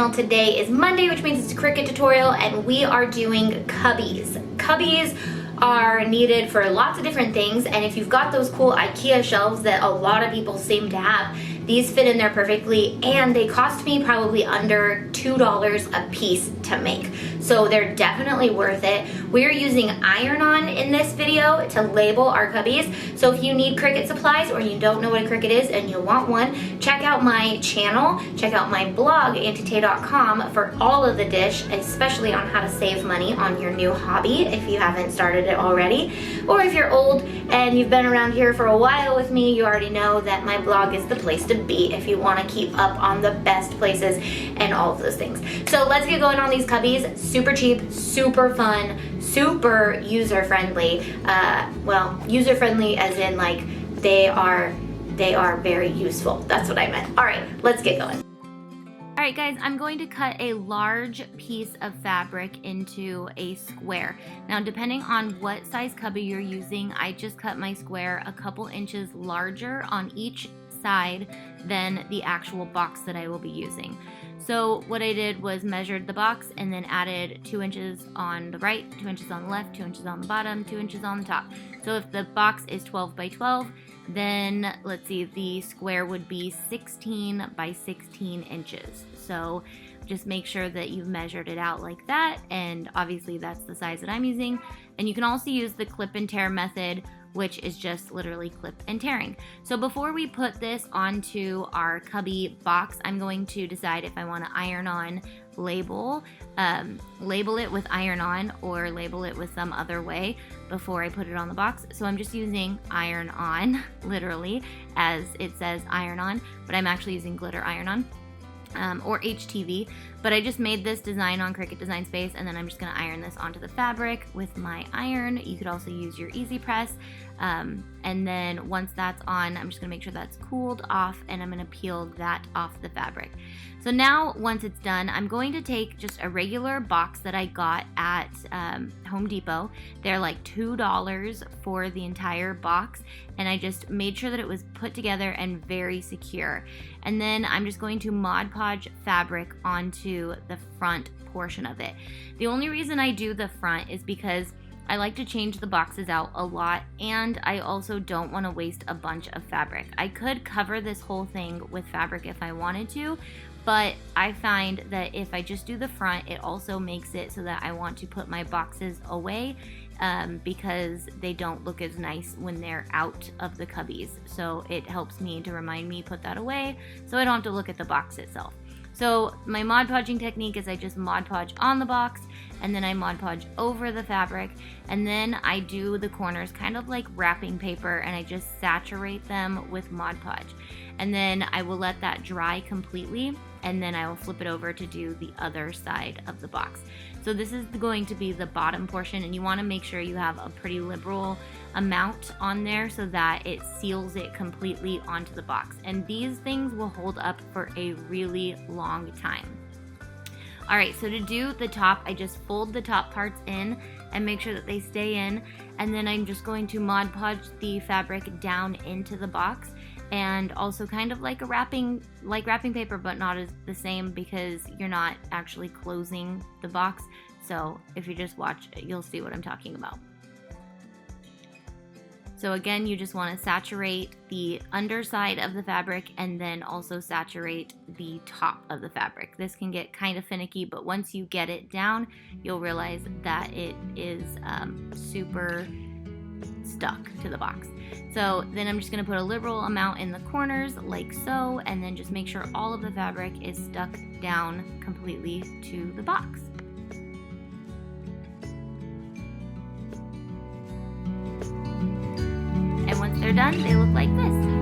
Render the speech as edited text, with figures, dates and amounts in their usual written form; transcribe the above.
channel. Today is Monday, which means it's a Cricut tutorial, and we are doing cubbies. Cubbies are needed for lots of different things, and if you've got those cool Ikea shelves that a lot of people seem to have, these fit in there perfectly, and they cost me probably under $2 a piece to make. So they're definitely worth it. We're using iron-on in this video to label our cubbies. So if you need Cricut supplies or you don't know what a Cricut is and you want one, check out my channel, check out my blog, auntietay.com, for all of the dish, especially on how to save money on your new hobby if you haven't started it already. Or if you're old and you've been around here for a while with me, you already know that my blog is the place to be if you want to keep up on the best places and all of those things. So let's get going on these cubbies. Super cheap, super fun, super user-friendly. Well, user-friendly as in like they are very useful. That's what I meant. All right, let's get going. All right, guys, I'm going to cut a large piece of fabric into a square. Now, depending on what size cubby you're using, I just cut my square a couple inches larger on each side than the actual box that I will be using. So what I did was measured the box and then added 2 inches on the right, 2 inches on the left, 2 inches on the bottom, 2 inches on the top. So if the box is 12 by 12, then let's see, the square would be 16 by 16 inches. So just make sure that you've measured it out like that, and obviously that's the size that I'm using. And you can also use the clip and tear method, which is just literally clip and tearing. So before we put this onto our cubby box, I'm going to decide if I want to iron on label it with iron on or label it with some other way before I put it on the box. So I'm just using iron on, literally, as it says iron on, but I'm actually using glitter iron on. Or HTV, but I just made this design on Cricut Design Space, and then I'm just going to iron this onto the fabric with my iron. You could also use your easy press, and then once that's on, I'm just going to make sure that's cooled off, and I'm going to peel that off the fabric. So now, once it's done, I'm going to take just a regular box that I got at Home Depot. They're like $2 for the entire box, and I just made sure that it was put together and very secure. And then I'm just going to Mod Podge fabric onto the front portion of it. The only reason I do the front is because I like to change the boxes out a lot, and I also don't want to waste a bunch of fabric. I could cover this whole thing with fabric if I wanted to, but I find that if I just do the front, it also makes it so that I want to put my boxes away because they don't look as nice when they're out of the cubbies. So it helps me to remind me, put that away, so I don't have to look at the box itself. So my Mod Podging technique is I just Mod Podge on the box, and then I Mod Podge over the fabric, and then I do the corners kind of like wrapping paper, and I just saturate them with Mod Podge. And then I will let that dry completely, and then I will flip it over to do the other side of the box. So this is going to be the bottom portion, and you want to make sure you have a pretty liberal amount on there so that it seals it completely onto the box. And these things will hold up for a really long time. All right, so to do the top, I just fold the top parts in and make sure that they stay in, and then I'm just going to Mod Podge the fabric down into the box, and also kind of like wrapping paper, but not as the same because you're not actually closing the box. So if you just watch it, you'll see what I'm talking about. So again, you just want to saturate the underside of the fabric and then also saturate the top of the fabric. This can get kind of finicky, but once you get it down, you'll realize that it is super stuck to the box. So then I'm just going to put a liberal amount in the corners like so, and then just make sure all of the fabric is stuck down completely to the box. And once they're done, they look like this.